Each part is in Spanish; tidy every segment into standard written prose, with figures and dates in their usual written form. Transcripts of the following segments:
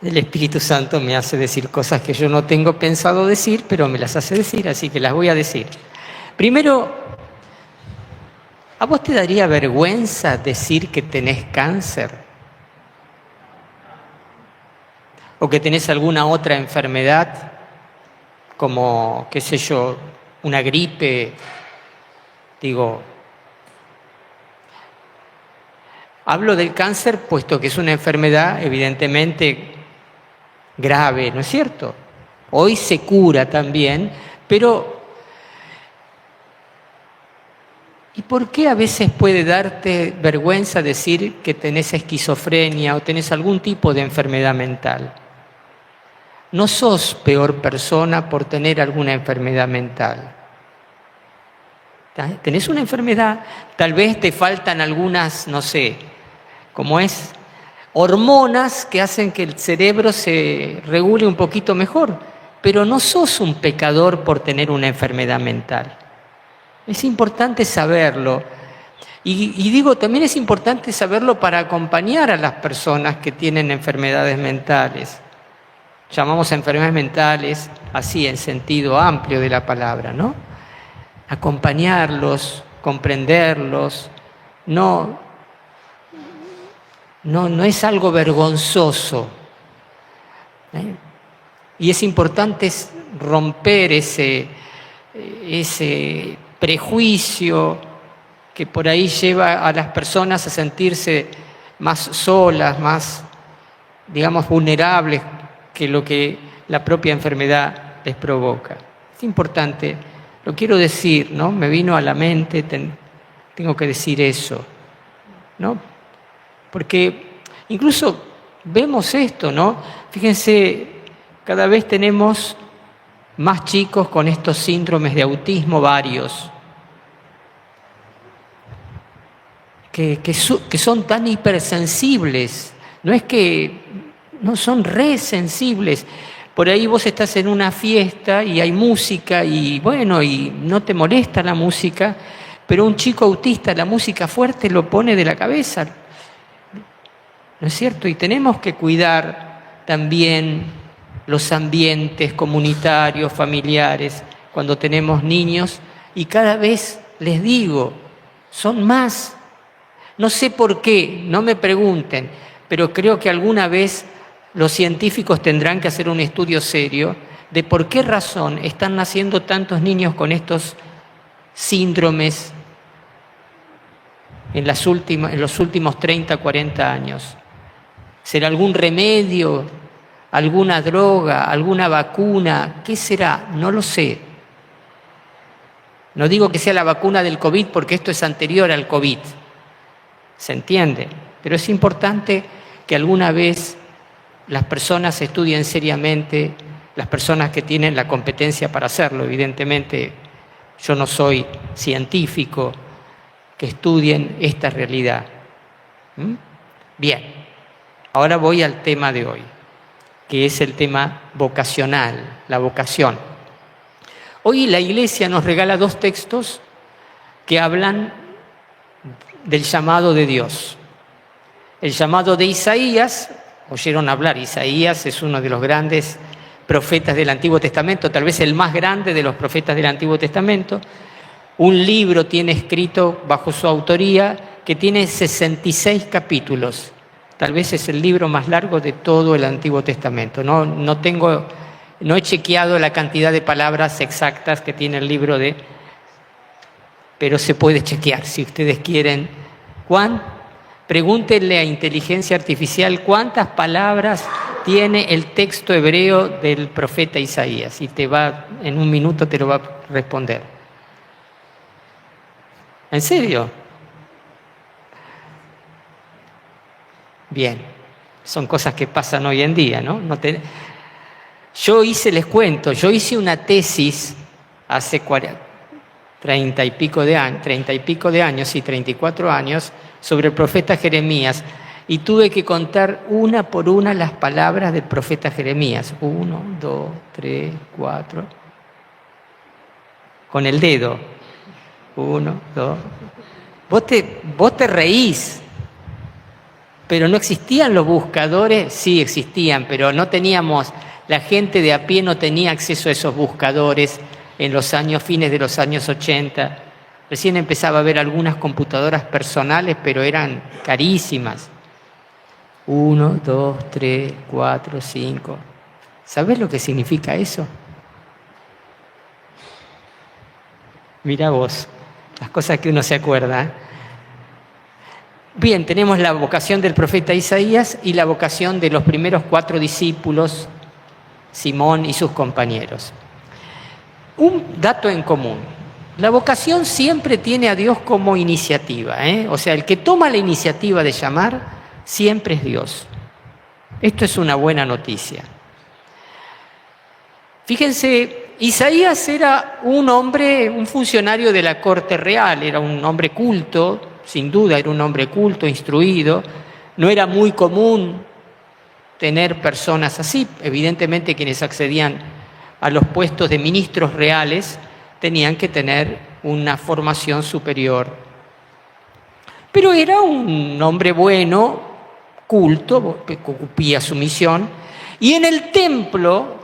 El Espíritu Santo me hace decir cosas que yo no tengo pensado decir, pero me las hace decir, así que las voy a decir. Primero, ¿a vos te daría vergüenza decir que tenés cáncer? ¿O que tenés alguna otra enfermedad, como, qué sé yo, una gripe? Digo, hablo del cáncer puesto que es una enfermedad evidentemente grave, ¿no es cierto? Hoy se cura también, pero ¿y por qué a veces puede darte vergüenza decir que tenés esquizofrenia o tenés algún tipo de enfermedad mental? No sos peor persona por tener alguna enfermedad mental. Tenés una enfermedad, tal vez te faltan algunas, no sé, como es, hormonas que hacen que el cerebro se regule un poquito mejor, pero no sos un pecador por tener una enfermedad mental. Es importante saberlo. Y digo, también es importante saberlo para acompañar a las personas que tienen enfermedades mentales. Llamamos enfermedades mentales así en sentido amplio de la palabra, ¿no? Acompañarlos, comprenderlos, no es algo vergonzoso. Y es importante romper ese prejuicio que por ahí lleva a las personas a sentirse más solas, más, digamos, vulnerables que lo que la propia enfermedad les provoca. Es importante, lo quiero decir, ¿no? Me vino a la mente, tengo que decir eso, ¿no? Porque incluso vemos esto, ¿no? Fíjense, cada vez tenemos más chicos con estos síndromes de autismo varios, que son tan hipersensibles. No es que no son re sensibles. Por ahí vos estás en una fiesta y hay música y bueno, y no te molesta la música, pero un chico autista la música fuerte lo pone de la cabeza. ¿No es cierto? Y tenemos que cuidar también los ambientes comunitarios, familiares, cuando tenemos niños. Y cada vez les digo, son más. No sé por qué, no me pregunten, pero creo que alguna vez los científicos tendrán que hacer un estudio serio de por qué razón están naciendo tantos niños con estos síndromes en los últimos 30, 40 años. ¿Será algún remedio, alguna droga, alguna vacuna? ¿Qué será? No lo sé. No digo que sea la vacuna del COVID porque esto es anterior al COVID. ¿Se entiende? Pero es importante que alguna vez las personas estudien seriamente, las personas que tienen la competencia para hacerlo. Evidentemente, yo no soy científico, que estudien esta realidad. Bien, ahora voy al tema de hoy, que es el tema vocacional, la vocación. Hoy la Iglesia nos regala dos textos que hablan del llamado de Dios. El llamado de Isaías, oyeron hablar, Isaías es uno de los grandes profetas del Antiguo Testamento, tal vez el más grande de los profetas del Antiguo Testamento. Un libro tiene escrito bajo su autoría que tiene 66 capítulos. Tal vez es el libro más largo de todo el Antiguo Testamento. No he chequeado la cantidad de palabras exactas que tiene el libro pero se puede chequear si ustedes quieren. Pregúntenle a inteligencia artificial cuántas palabras tiene el texto hebreo del profeta Isaías y en un minuto te lo va a responder. ¿En serio? Bien, son cosas que pasan hoy en día, ¿no? Les cuento, yo hice una tesis hace 30 y pico de años, 34 años, sobre el profeta Jeremías, y tuve que contar una por una las palabras del profeta Jeremías. 1, 2, 3, 4. Con el dedo. 1, 2. Vos te reís, pero no existían los buscadores. Sí existían, pero no teníamos, la gente de a pie no tenía acceso a esos buscadores en los años, fines de los años 80. Recién empezaba a haber algunas computadoras personales, pero eran carísimas. 1, 2, 3, 4, 5. ¿Sabés lo que significa eso? Mirá vos, las cosas que uno se acuerda. Bien, tenemos la vocación del profeta Isaías y la vocación de los primeros 4 discípulos, Simón y sus compañeros. Un dato en común: la vocación siempre tiene a Dios como iniciativa, O sea, el que toma la iniciativa de llamar siempre es Dios. Esto es una buena noticia. Fíjense, Isaías era un hombre, un funcionario de la corte real, era un hombre culto, sin duda era un hombre culto, instruido. No era muy común tener personas así. Evidentemente quienes accedían a los puestos de ministros reales tenían que tener una formación superior. Pero era un hombre bueno, culto, que cumplía su misión, y en el templo,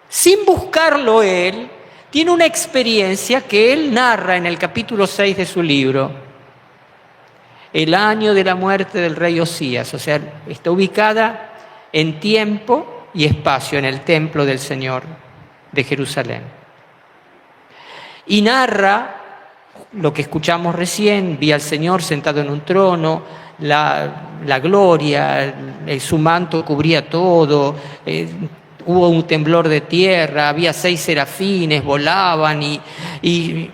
sin buscarlo él, tiene una experiencia que él narra en el capítulo 6 de su libro, el año de la muerte del rey Osías. O sea, está ubicada en tiempo y espacio en el templo del Señor de Jerusalén. Y narra lo que escuchamos recién: vi al Señor sentado en un trono, la gloria, su manto cubría todo, hubo un temblor de tierra, había 6 serafines, volaban y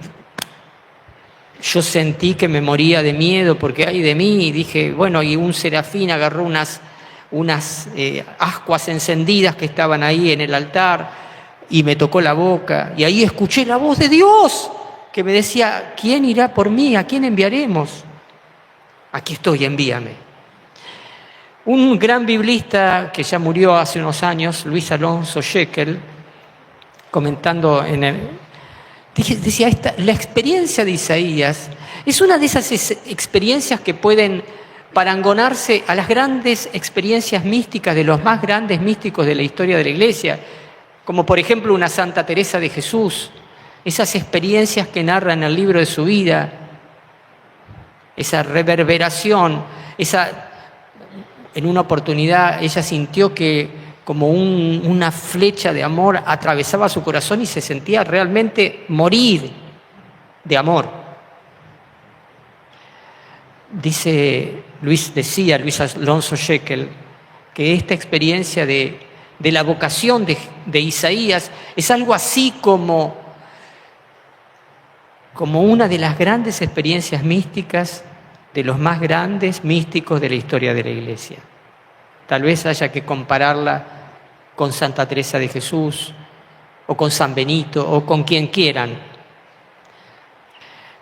yo sentí que me moría de miedo porque ay de mí, y dije, bueno, y un serafín agarró unas ascuas encendidas que estaban ahí en el altar y me tocó la boca, y ahí escuché la voz de Dios que me decía: ¿quién irá por mí? ¿A quién enviaremos? Aquí estoy, envíame. Un gran biblista que ya murió hace unos años, Luis Alonso Shekel, comentando decía, la experiencia de Isaías es una de esas experiencias que pueden parangonarse a las grandes experiencias místicas de los más grandes místicos de la historia de la Iglesia, como por ejemplo una Santa Teresa de Jesús. Esas experiencias que narra en el libro de su vida, esa reverberación, en una oportunidad ella sintió que como una flecha de amor atravesaba su corazón y se sentía realmente morir de amor. Decía Luis Alonso Shekel que esta experiencia de la vocación de Isaías es algo así como una de las grandes experiencias místicas de los más grandes místicos de la historia de la Iglesia. Tal vez haya que compararla con Santa Teresa de Jesús, o con San Benito, o con quien quieran.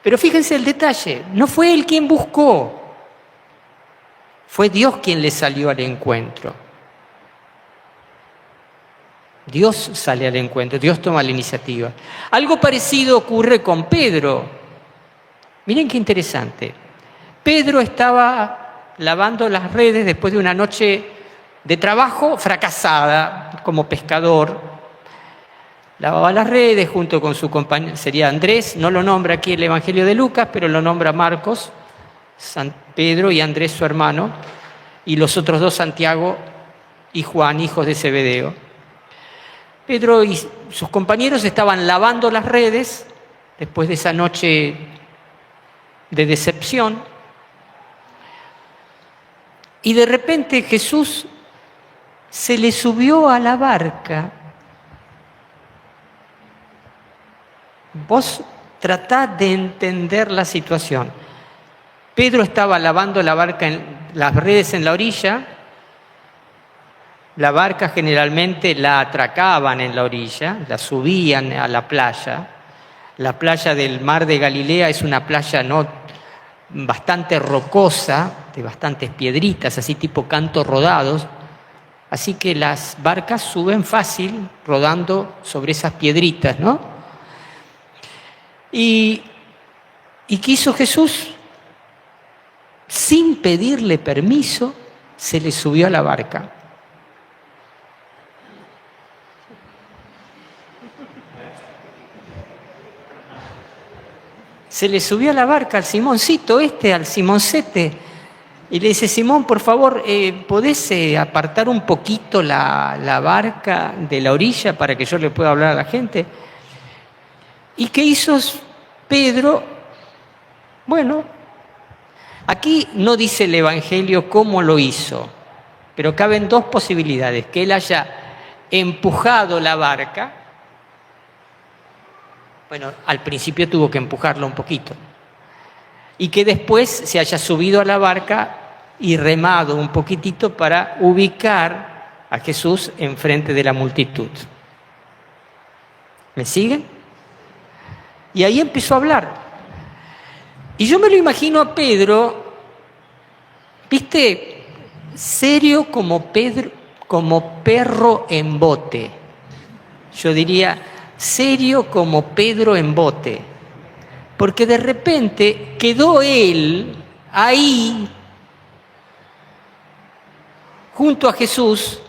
Pero fíjense el detalle: no fue él quien buscó, fue Dios quien le salió al encuentro. Dios sale al encuentro, Dios toma la iniciativa. Algo parecido ocurre con Pedro. Miren qué interesante. Pedro estaba lavando las redes después de una noche de trabajo fracasada como pescador. Lavaba las redes junto con su compañero, sería Andrés, no lo nombra aquí el Evangelio de Lucas, pero lo nombra Marcos, San Pedro y Andrés su hermano, y los otros 2, Santiago y Juan, hijos de Zebedeo. Pedro y sus compañeros estaban lavando las redes después de esa noche de decepción, y de repente Jesús se le subió a la barca. Vos tratá de entender la situación. Pedro estaba lavando las redes en la orilla. La barca generalmente la atracaban en la orilla, la subían a la playa. La playa del Mar de Galilea es una playa bastante rocosa, de bastantes piedritas, así tipo cantos rodados. Así que las barcas suben fácil rodando sobre esas piedritas, ¿no? ¿Y qué hizo Jesús? Sin pedirle permiso, se le subió a la barca. Se le subió a la barca al Simoncito al Simoncete, y le dice: Simón, por favor, ¿podés apartar un poquito la barca de la orilla para que yo le pueda hablar a la gente? ¿Y qué hizo Pedro? Bueno, aquí no dice el Evangelio cómo lo hizo, pero caben dos posibilidades: que él haya empujado la barca. Bueno, al principio tuvo que empujarla un poquito. Y que después se haya subido a la barca y remado un poquitito para ubicar a Jesús enfrente de la multitud. ¿Me siguen? Y ahí empezó a hablar. Y yo me lo imagino a Pedro, ¿viste? Serio como perro en bote. Yo diría, serio como Pedro en bote. Porque de repente quedó él ahí, junto a Jesús,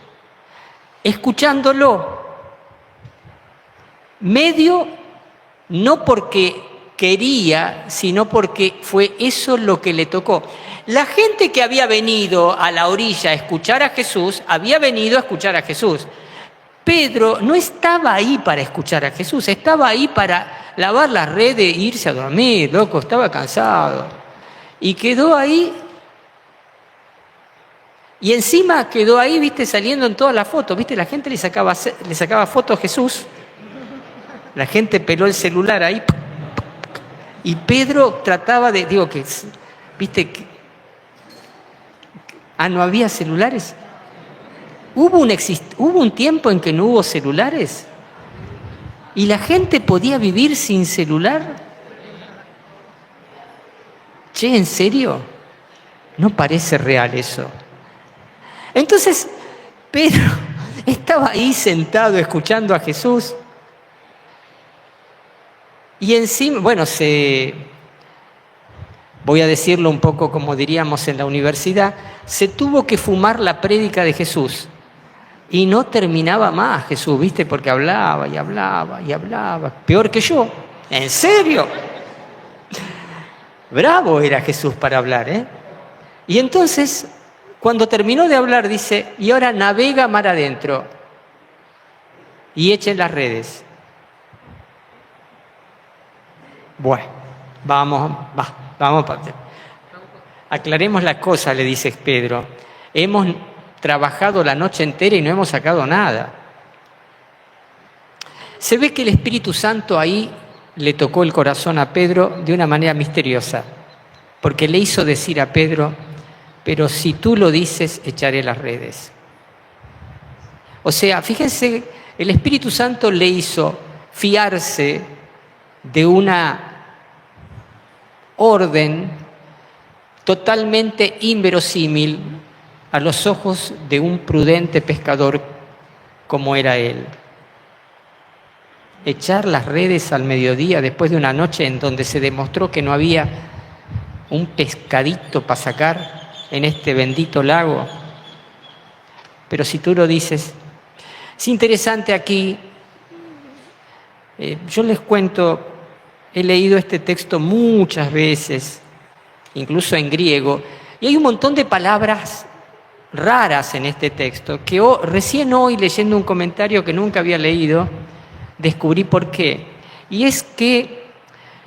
escuchándolo. Medio, no porque quería, sino porque fue eso lo que le tocó. La gente que había venido a la orilla a escuchar a Jesús, había venido a escuchar a Jesús. Pedro no estaba ahí para escuchar a Jesús, estaba ahí para lavar las redes e irse a dormir, loco, estaba cansado. Y quedó ahí, y encima quedó ahí, viste, saliendo en todas las fotos, viste, la gente le sacaba fotos a Jesús, la gente peló el celular ahí, y Pedro trataba de, viste, no había celulares. Hubo un tiempo en que no hubo celulares y la gente podía vivir sin celular. Che, ¿en serio? No parece real eso. Entonces, Pedro estaba ahí sentado escuchando a Jesús y encima, voy a decirlo un poco como diríamos en la universidad, se tuvo que fumar la prédica de Jesús. Y no terminaba más Jesús, ¿viste? Porque hablaba y hablaba y hablaba. Peor que yo. ¿En serio? Bravo era Jesús para hablar, ¿eh? Y entonces, cuando terminó de hablar, dice: y ahora navega mar adentro y echen las redes. Bueno, vamos. Aclaremos la cosa, le dice Pedro. Hemos trabajado la noche entera y no hemos sacado nada. Se ve que el Espíritu Santo ahí le tocó el corazón a Pedro de una manera misteriosa, porque le hizo decir a Pedro: pero si tú lo dices, echaré las redes. O sea, fíjense, el Espíritu Santo le hizo fiarse de una orden totalmente inverosímil a los ojos de un prudente pescador como era él. Echar las redes al mediodía después de una noche en donde se demostró que no había un pescadito para sacar en este bendito lago. Pero si tú lo dices, es interesante aquí, yo les cuento, he leído este texto muchas veces, incluso en griego, y hay un montón de palabras raras en este texto, que recién hoy, leyendo un comentario que nunca había leído, descubrí por qué. Y es que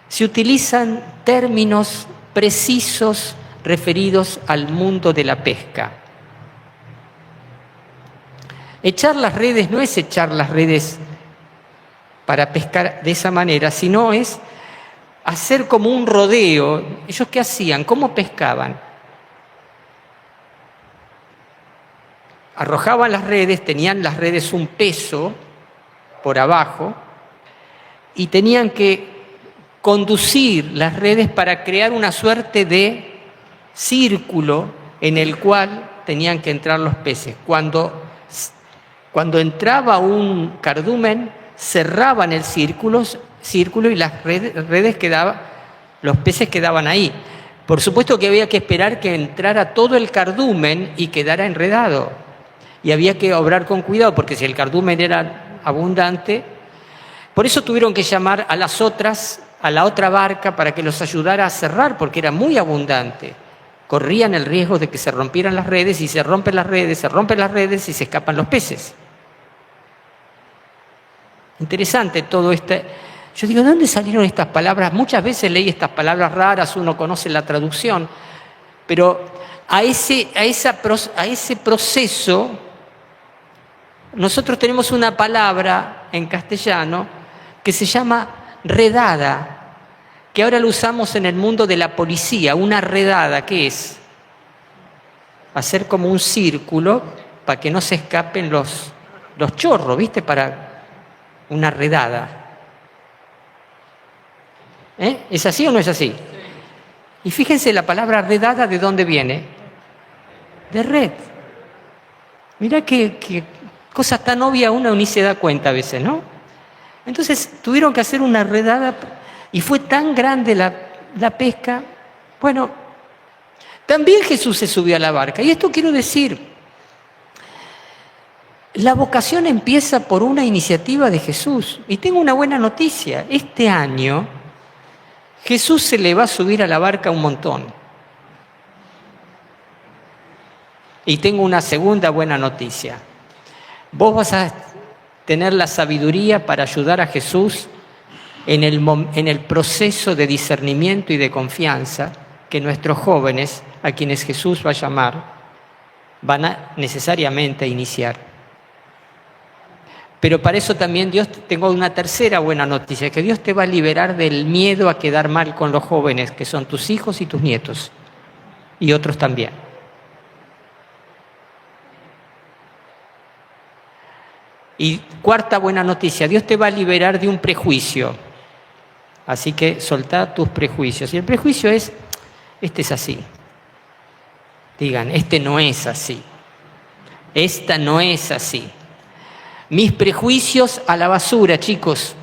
se utilizan términos precisos referidos al mundo de la pesca. Echar las redes no es echar las redes para pescar de esa manera, sino es hacer como un rodeo. ¿Ellos qué hacían? ¿Cómo pescaban? Arrojaban las redes, tenían las redes un peso por abajo y tenían que conducir las redes para crear una suerte de círculo en el cual tenían que entrar los peces. Cuando entraba un cardumen, cerraban el círculo y las redes quedaban, los peces quedaban ahí. Por supuesto que había que esperar que entrara todo el cardumen y quedara enredado. Y había que obrar con cuidado, porque si el cardumen era abundante, por eso tuvieron que llamar a la otra barca para que los ayudara a cerrar, porque era muy abundante. Corrían el riesgo de que se rompieran las redes, y se rompen las redes y se escapan los peces. Interesante todo esto. Yo digo, ¿de dónde salieron estas palabras? Muchas veces leí estas palabras raras, uno conoce la traducción, pero a ese proceso, nosotros tenemos una palabra en castellano que se llama redada, que ahora lo usamos en el mundo de la policía. Una redada, ¿qué es? Hacer como un círculo para que no se escapen los chorros, ¿viste? Para una redada. ¿Es así o no es así? Y fíjense, la palabra redada, ¿de dónde viene? De red. Mirá qué cosa tan obvia, uno ni se da cuenta a veces, ¿no? Entonces tuvieron que hacer una redada y fue tan grande la pesca. Bueno, también Jesús se subió a la barca. Y esto quiero decir, la vocación empieza por una iniciativa de Jesús. Y tengo una buena noticia. Este año Jesús se le va a subir a la barca un montón. Y tengo una segunda buena noticia. Vos vas a tener la sabiduría para ayudar a Jesús en el proceso de discernimiento y de confianza que nuestros jóvenes, a quienes Jesús va a llamar, van a necesariamente iniciar. Pero para eso también tengo una tercera buena noticia, que Dios te va a liberar del miedo a quedar mal con los jóvenes, que son tus hijos y tus nietos, y otros también. Y cuarta buena noticia, Dios te va a liberar de un prejuicio. Así que soltá tus prejuicios. Y el prejuicio es, este es así. Digan, este no es así. Esta no es así. Mis prejuicios a la basura, chicos.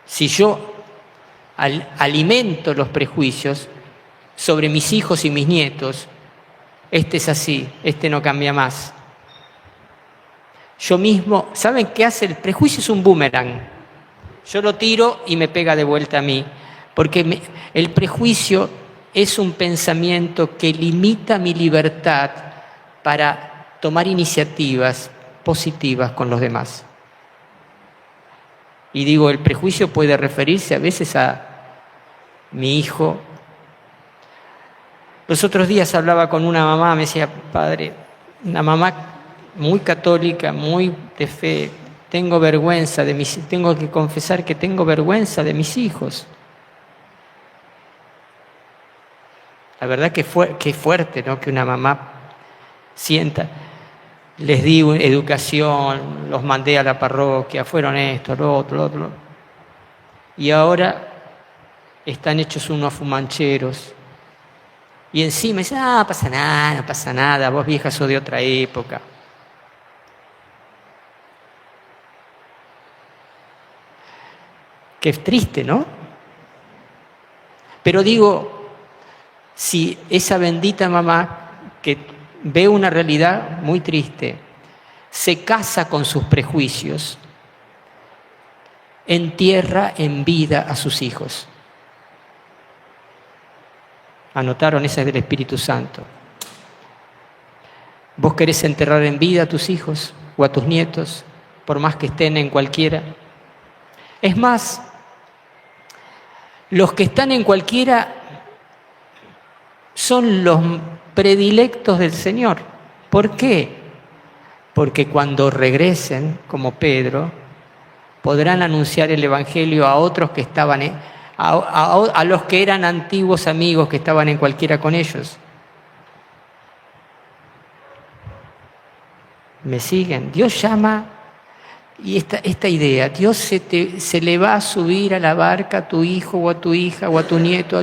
Si yo alimento los prejuicios sobre mis hijos y mis nietos, este es así, este no cambia más. Yo mismo, ¿saben qué hace? El prejuicio es un boomerang. Yo lo tiro y me pega de vuelta a mí, porque el prejuicio es un pensamiento que limita mi libertad para tomar iniciativas positivas con los demás. Y digo, el prejuicio puede referirse a veces a mi hijo. Los otros días hablaba con una mamá, me decía, padre, una mamá muy católica, muy de fe, tengo que confesar que tengo vergüenza de mis hijos. La verdad que es fuerte, ¿no? Que una mamá sienta. Les di educación, los mandé a la parroquia, fueron esto, lo otro. Y ahora están hechos unos fumancheros. Y encima dicen, no pasa nada, vos viejas sos de otra época. Qué triste, ¿no? Pero digo, si esa bendita mamá que ve una realidad muy triste, se casa con sus prejuicios, entierra en vida a sus hijos. ¿Anotaron? Esa es del Espíritu Santo. ¿Vos querés enterrar en vida a tus hijos o a tus nietos, por más que estén en cualquiera? Es más, los que están en cualquiera son los predilectos del Señor. ¿Por qué? Porque cuando regresen, como Pedro, podrán anunciar el Evangelio a otros que estaban, a los que eran antiguos amigos que estaban en cualquiera con ellos. ¿Me siguen? Dios llama, y esta idea, Dios se le va a subir a la barca a tu hijo o a tu hija o a tu nieto,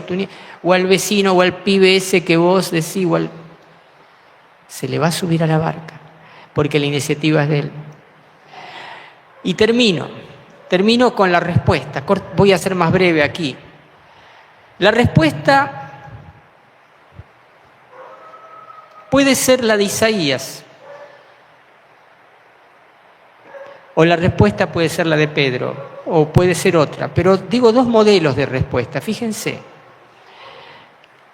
o al vecino o al pibe ese que vos decís, se le va a subir a la barca, porque la iniciativa es de él. Y termino con la respuesta, voy a ser más breve aquí. La respuesta puede ser la de Isaías, o la respuesta puede ser la de Pedro, o puede ser otra, pero digo dos modelos de respuesta, fíjense.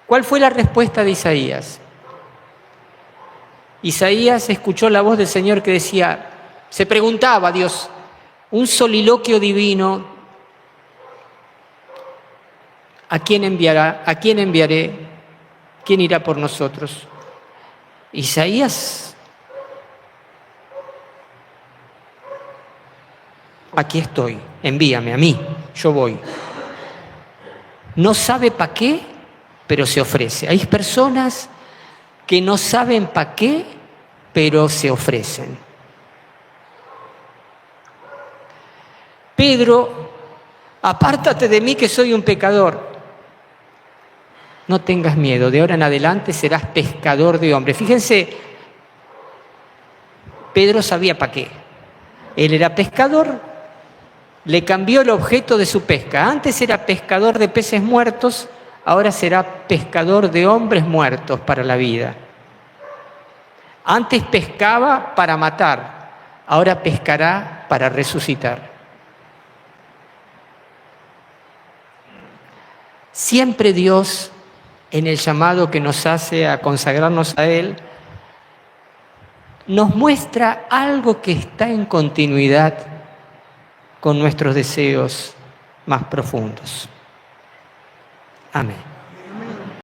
¿Cuál fue la respuesta de Isaías? Isaías escuchó la voz del Señor que decía, se preguntaba a Dios, un soliloquio divino, ¿a quién enviará? ¿A quién enviaré? ¿Quién irá por nosotros? Isaías, aquí estoy, envíame a mí, yo voy. No sabe para qué, pero se ofrece. Hay personas que no saben para qué, pero se ofrecen. Pedro, apártate de mí que soy un pecador. No tengas miedo, de ahora en adelante serás pescador de hombres. Fíjense, Pedro sabía para qué. Él era pescador, le cambió el objeto de su pesca. Antes era pescador de peces muertos, ahora será pescador de hombres muertos para la vida. Antes pescaba para matar, ahora pescará para resucitar. Siempre Dios, en el llamado que nos hace a consagrarnos a Él, nos muestra algo que está en continuidad con nuestros deseos más profundos. Amén.